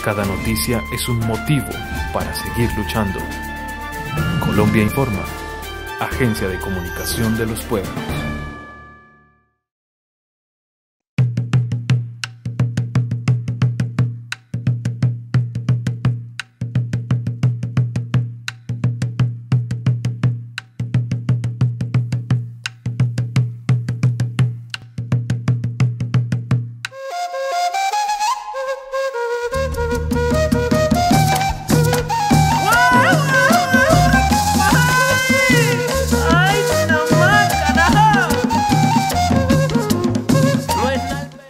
Cada noticia es un motivo para seguir luchando. Colombia Informa, Agencia de Comunicación de los Pueblos.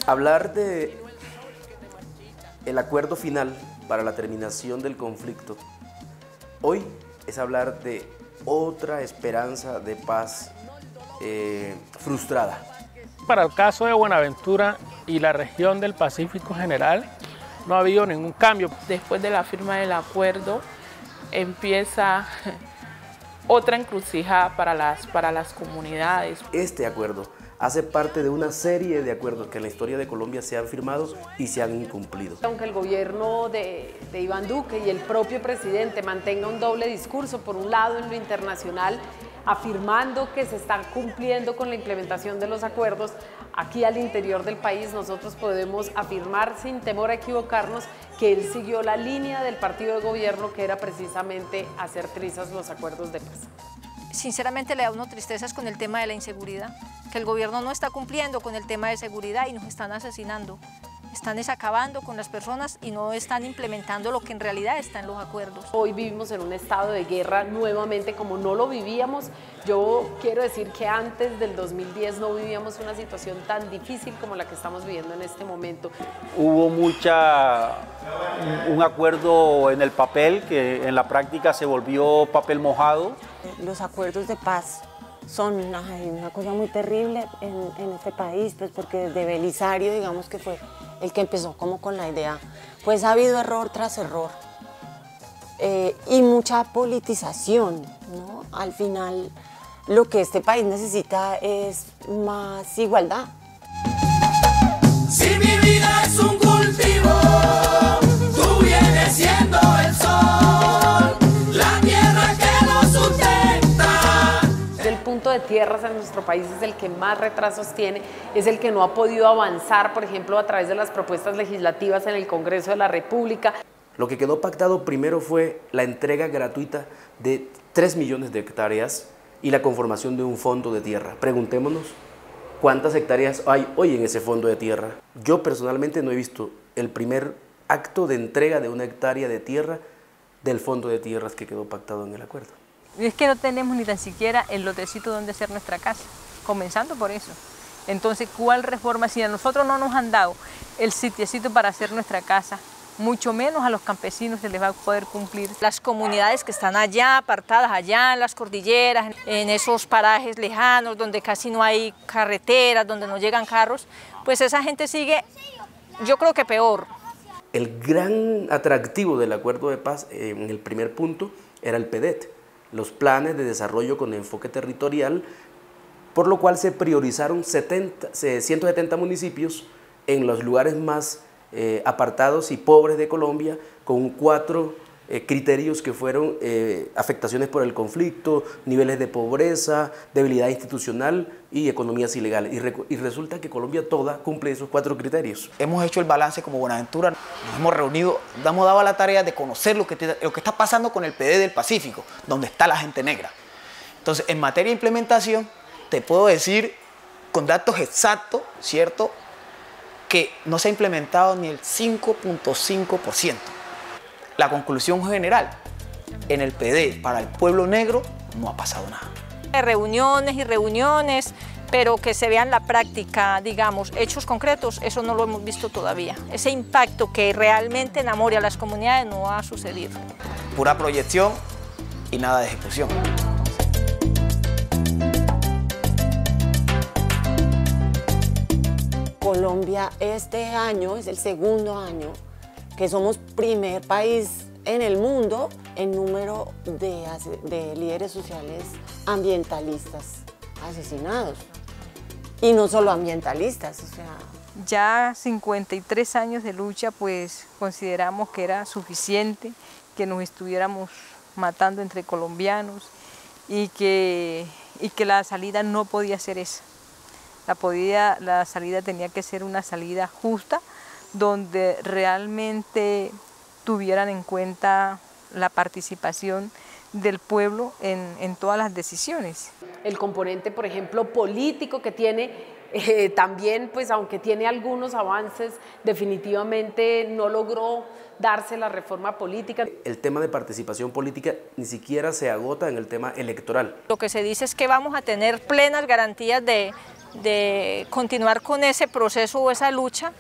Hablar de el acuerdo final para la terminación del conflicto hoy es hablar de otra esperanza de paz frustrada. Para el caso de Buenaventura y la región del Pacífico en general, no ha habido ningún cambio. Después de la firma del acuerdo empieza otra encrucijada para las comunidades. Este acuerdo hace parte de una serie de acuerdos que en la historia de Colombia se han firmado y se han incumplido. Aunque el gobierno de Iván Duque y el propio presidente mantenga un doble discurso, por un lado en lo internacional, afirmando que se está cumpliendo con la implementación de los acuerdos, aquí al interior del país nosotros podemos afirmar sin temor a equivocarnos que él siguió la línea del partido de gobierno, que era precisamente hacer trizas los acuerdos de paz. Sinceramente le da uno tristezas con el tema de la inseguridad, que el gobierno no está cumpliendo con el tema de seguridad y nos están asesinando, están acabando con las personas y no están implementando lo que en realidad está en los acuerdos. Hoy vivimos en un estado de guerra nuevamente como no lo vivíamos. Yo quiero decir que antes del 2010 no vivíamos una situación tan difícil como la que estamos viviendo en este momento. Hubo un acuerdo en el papel que en la práctica se volvió papel mojado. Los acuerdos de paz son una cosa muy terrible en este país, pues porque desde Belisario, digamos que fue el que empezó como con la idea, pues ha habido error tras error y mucha politización, ¿no? Al final lo que este país necesita es más igualdad. Si mi vida es un cultivo, tú vienes siendo el sol, la tierra que lo sustenta. El punto de tierras en nuestro país es el que más retrasos tiene, es el que no ha podido avanzar, por ejemplo, a través de las propuestas legislativas en el Congreso de la República. Lo que quedó pactado primero fue la entrega gratuita de 3 millones de hectáreas y la conformación de un fondo de tierra. Preguntémonos, ¿cuántas hectáreas hay hoy en ese fondo de tierra? Yo personalmente no he visto el primer acto de entrega de una hectárea de tierra del fondo de tierras que quedó pactado en el acuerdo. Es que no tenemos ni tan siquiera el lotecito donde hacer nuestra casa, comenzando por eso. Entonces, ¿cuál reforma? Si a nosotros no nos han dado el sitiecito para hacer nuestra casa, mucho menos a los campesinos se les va a poder cumplir. Las comunidades que están allá, apartadas allá en las cordilleras, en esos parajes lejanos donde casi no hay carreteras, donde no llegan carros, pues esa gente sigue, yo creo que peor. El gran atractivo del acuerdo de paz en el primer punto era el PEDET, los planes de desarrollo con enfoque territorial, por lo cual se priorizaron 170 municipios en los lugares más apartados y pobres de Colombia, con 4 criterios que fueron afectaciones por el conflicto, niveles de pobreza, debilidad institucional y economías ilegales. Y resulta que Colombia toda cumple esos 4 criterios. Hemos hecho el balance como Buenaventura, nos hemos reunido, hemos dado la tarea de conocer lo que está pasando con el PD del Pacífico, donde está la gente negra. Entonces, en materia de implementación, te puedo decir con datos exactos, ¿cierto?, que no se ha implementado ni el 5.5%. La conclusión general, en el PD para el pueblo negro no ha pasado nada. Reuniones y reuniones, pero que se vea en la práctica, digamos, hechos concretos, eso no lo hemos visto todavía. Ese impacto que realmente enamore a las comunidades no ha sucedido. Pura proyección y nada de ejecución. Colombia este año es el segundo año que somos primer país en el mundo en número de líderes sociales ambientalistas asesinados. Y no solo ambientalistas, o sea, Ya 53 años de lucha, pues consideramos que era suficiente que nos estuviéramos matando entre colombianos y que la salida no podía ser esa. La salida tenía que ser una salida justa, donde realmente tuvieran en cuenta la participación del pueblo en todas las decisiones. El componente, por ejemplo, político que tiene también, pues aunque tiene algunos avances, definitivamente no logró darse la reforma política. El tema de participación política ni siquiera se agota en el tema electoral. Lo que se dice es que vamos a tener plenas garantías de continuar con ese proceso o esa lucha,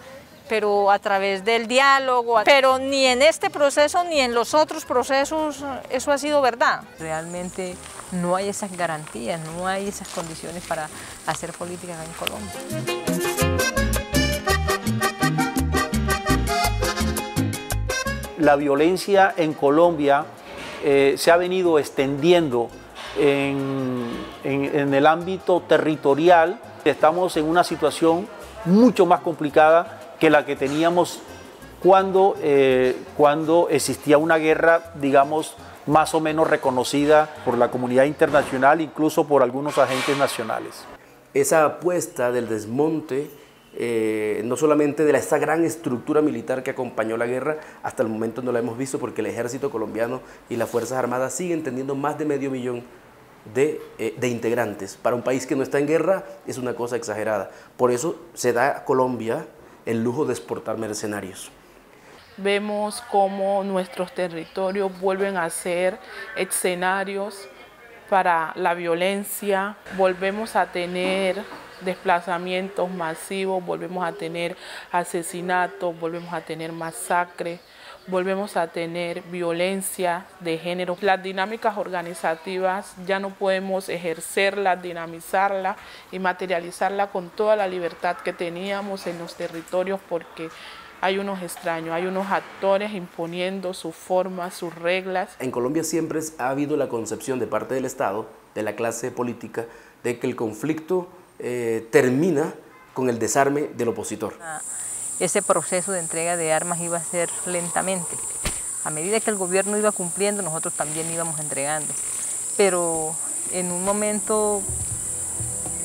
pero a través del diálogo. Pero ni en este proceso ni en los otros procesos eso ha sido verdad. Realmente no hay esas garantías, no hay esas condiciones para hacer política acá en Colombia. La violencia en Colombia se ha venido extendiendo en el ámbito territorial. Estamos en una situación mucho más complicada que la que teníamos cuando existía una guerra, digamos, más o menos reconocida por la comunidad internacional, incluso por algunos agentes nacionales. Esa apuesta del desmonte, no solamente de esta gran estructura militar que acompañó la guerra, hasta el momento no la hemos visto porque el ejército colombiano y las Fuerzas Armadas siguen teniendo más de medio millón de integrantes. Para un país que no está en guerra es una cosa exagerada. Por eso se da a Colombia el lujo de exportar mercenarios. Vemos cómo nuestros territorios vuelven a ser escenarios para la violencia, volvemos a tener desplazamientos masivos, volvemos a tener asesinatos, volvemos a tener masacres, volvemos a tener violencia de género. Las dinámicas organizativas ya no podemos ejercerlas, dinamizarlas y materializarlas con toda la libertad que teníamos en los territorios, porque hay unos extraños, hay unos actores imponiendo sus formas, sus reglas. En Colombia siempre ha habido la concepción de parte del Estado, de la clase política, de que el conflicto termina con el desarme del opositor. Ese proceso de entrega de armas iba a ser lentamente. A medida que el gobierno iba cumpliendo, nosotros también íbamos entregando. Pero en un momento,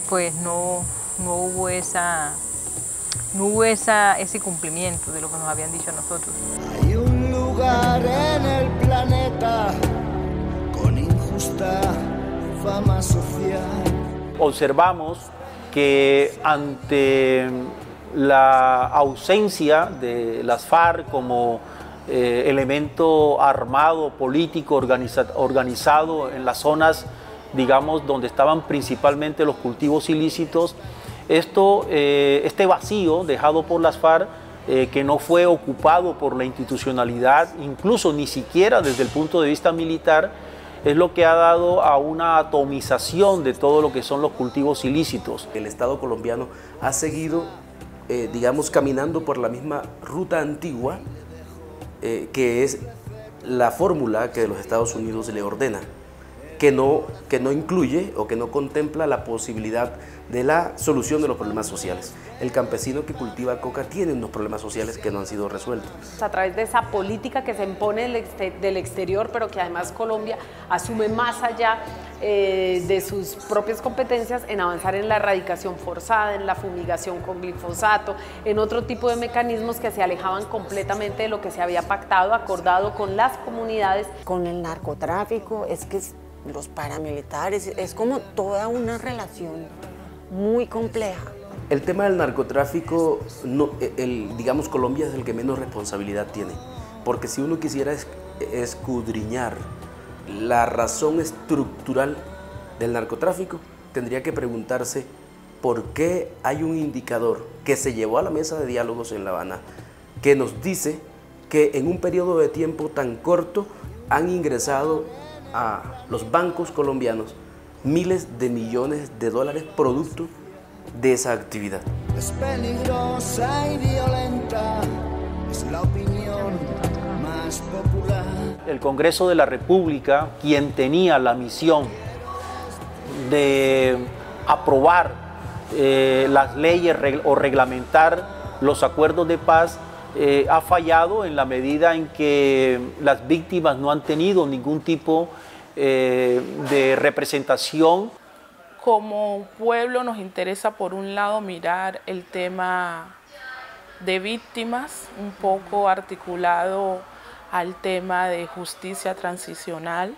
pues no hubo ese cumplimiento de lo que nos habían dicho a nosotros. Hay un lugar en el planeta con injusta fama social. Observamos que ante la ausencia de las FARC como elemento armado, político, organizado en las zonas, digamos, donde estaban principalmente los cultivos ilícitos, este vacío dejado por las FARC, que no fue ocupado por la institucionalidad, incluso ni siquiera desde el punto de vista militar, es lo que ha dado a una atomización de todo lo que son los cultivos ilícitos. El Estado colombiano ha seguido, digamos, caminando por la misma ruta antigua, que es la fórmula que los Estados Unidos le ordena, que no incluye o que no contempla la posibilidad de la solución de los problemas sociales. El campesino que cultiva coca tiene unos problemas sociales que no han sido resueltos. A través de esa política que se impone del exterior, pero que además Colombia asume más allá de sus propias competencias en avanzar en la erradicación forzada, en la fumigación con glifosato, en otro tipo de mecanismos que se alejaban completamente de lo que se había pactado, acordado con las comunidades. Con el narcotráfico, es que los paramilitares, es como toda una relación muy compleja. El tema del narcotráfico, digamos, Colombia es el que menos responsabilidad tiene, porque si uno quisiera escudriñar la razón estructural del narcotráfico, tendría que preguntarse por qué hay un indicador que se llevó a la mesa de diálogos en La Habana que nos dice que en un periodo de tiempo tan corto han ingresado a los bancos colombianos miles de millones de dólares producto de esa actividad. Es peligrosa y violenta, es la opinión más popular. El Congreso de la República, quien tenía la misión de aprobar las leyes o reglamentar los acuerdos de paz ha fallado en la medida en que las víctimas no han tenido ningún tipo de representación. Como pueblo nos interesa por un lado mirar el tema de víctimas, un poco articulado al tema de justicia transicional,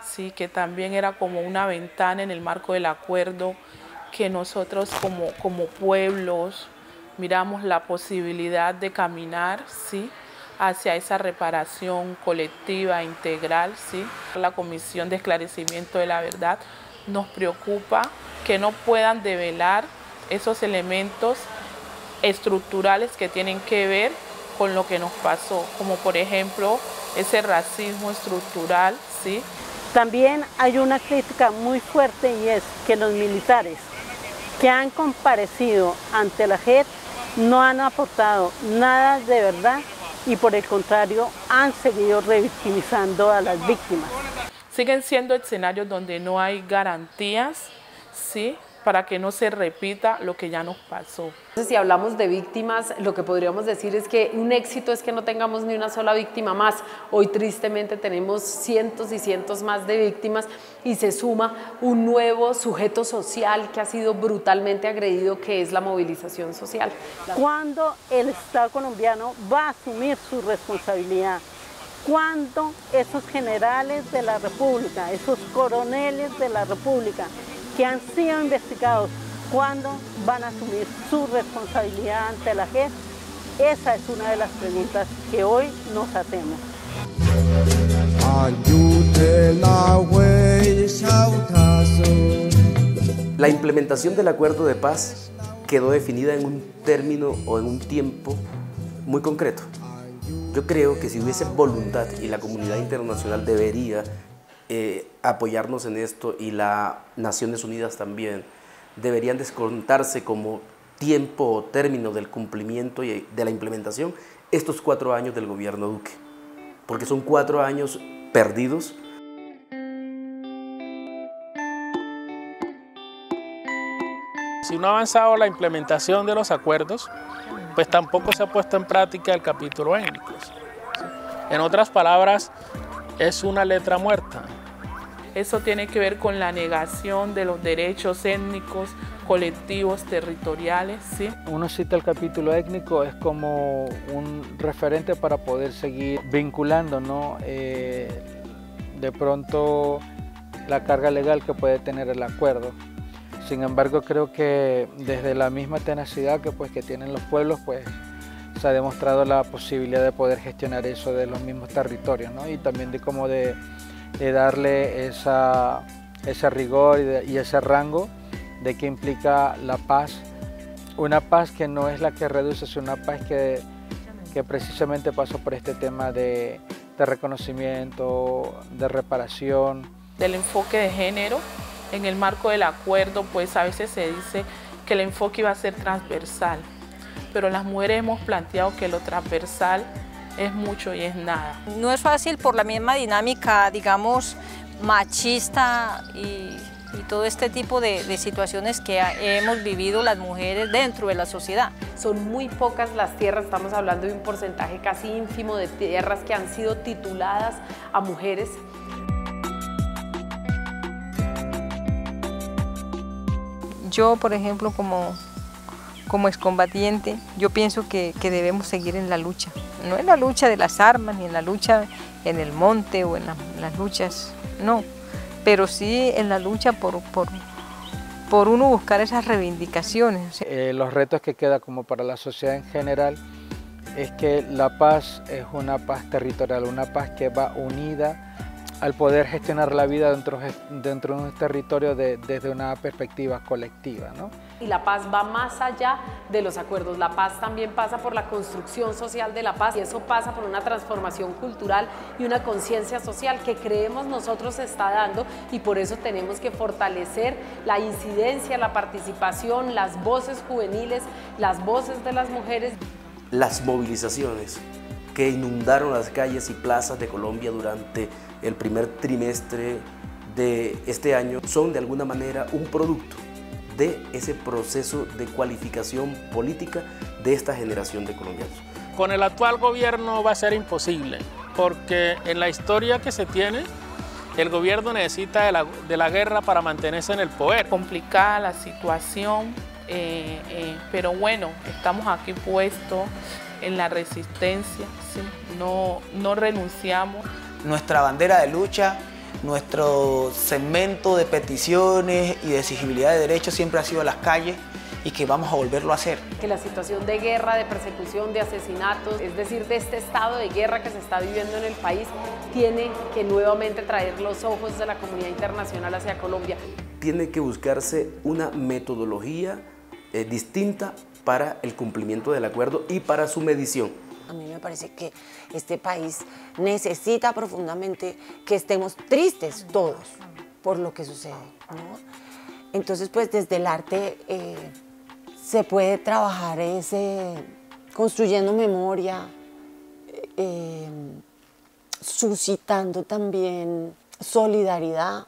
sí, que también era como una ventana en el marco del acuerdo que nosotros como pueblos miramos la posibilidad de caminar, sí, hacia esa reparación colectiva, integral, sí. La Comisión de Esclarecimiento de la Verdad nos preocupa que no puedan develar esos elementos estructurales que tienen que ver con lo que nos pasó, como por ejemplo ese racismo estructural, ¿sí? También hay una crítica muy fuerte y es que los militares que han comparecido ante la JEP no han aportado nada de verdad y por el contrario han seguido revictimizando a las víctimas. Siguen siendo escenarios donde no hay garantías, ¿sí?, para que no se repita lo que ya nos pasó. Entonces, si hablamos de víctimas, lo que podríamos decir es que un éxito es que no tengamos ni una sola víctima más. Hoy tristemente tenemos cientos y cientos más de víctimas y se suma un nuevo sujeto social que ha sido brutalmente agredido, que es la movilización social. ¿Cuándo el Estado colombiano va a asumir su responsabilidad? ¿Cuándo esos generales de la República, esos coroneles de la República que han sido investigados, cuándo van a asumir su responsabilidad ante la JEP? Esa es una de las preguntas que hoy nos hacemos. La implementación del acuerdo de paz quedó definida en un término o en un tiempo muy concreto. Yo creo que si hubiese voluntad, y la comunidad internacional debería apoyarnos en esto, y las Naciones Unidas también, deberían descontarse como tiempo o término del cumplimiento y de la implementación estos 4 años del gobierno Duque, porque son 4 años perdidos. Si no ha avanzado la implementación de los acuerdos, pues tampoco se ha puesto en práctica el capítulo étnico. En otras palabras, es una letra muerta. Eso tiene que ver con la negación de los derechos étnicos, colectivos, territoriales, ¿sí? Uno cita el capítulo étnico, es como un referente para poder seguir vinculando, ¿no? De pronto la carga legal que puede tener el acuerdo. Sin embargo, creo que desde la misma tenacidad que tienen los pueblos, pues se ha demostrado la posibilidad de poder gestionar eso de los mismos territorios, ¿no? Y también de darle ese rigor y ese rango de qué implica la paz. Una paz que no es la que reduce, sino una paz que precisamente pasó por este tema de reconocimiento, de reparación. Del enfoque de género, en el marco del acuerdo, pues a veces se dice que el enfoque iba a ser transversal, pero las mujeres hemos planteado que lo transversal es mucho y es nada. No es fácil por la misma dinámica, digamos, machista y todo este tipo de situaciones que hemos vivido las mujeres dentro de la sociedad. Son muy pocas las tierras, estamos hablando de un porcentaje casi ínfimo de tierras que han sido tituladas a mujeres. Yo, por ejemplo, como excombatiente, yo pienso que debemos seguir en la lucha. No en la lucha de las armas, ni en la lucha en el monte o en las luchas, no. Pero sí en la lucha por uno buscar esas reivindicaciones. Los retos que queda como para la sociedad en general es que la paz es una paz territorial, una paz que va unida al poder gestionar la vida dentro de un territorio desde una perspectiva colectiva, ¿no? Y la paz va más allá de los acuerdos. La paz también pasa por la construcción social de la paz, y eso pasa por una transformación cultural y una conciencia social que creemos nosotros se está dando, y por eso tenemos que fortalecer la incidencia, la participación, las voces juveniles, las voces de las mujeres. Las movilizaciones que inundaron las calles y plazas de Colombia durante el primer trimestre de este año son de alguna manera un producto de ese proceso de cualificación política de esta generación de colombianos. Con el actual gobierno va a ser imposible, porque en la historia que se tiene, el gobierno necesita de la guerra para mantenerse en el poder. Complicada la situación, pero bueno, estamos aquí puestos en la resistencia, ¿sí? No renunciamos. Nuestra bandera de lucha, nuestro segmento de peticiones y de exigibilidad de derechos siempre ha sido las calles, y que vamos a volverlo a hacer. Que la situación de guerra, de persecución, de asesinatos, es decir, de este estado de guerra que se está viviendo en el país, tiene que nuevamente traer los ojos de la comunidad internacional hacia Colombia. Tiene que buscarse una metodología distinta para el cumplimiento del acuerdo y para su medición. A mí me parece que este país necesita profundamente que estemos tristes todos por lo que sucede, ¿no? Entonces, pues desde el arte se puede trabajar construyendo memoria, suscitando también solidaridad,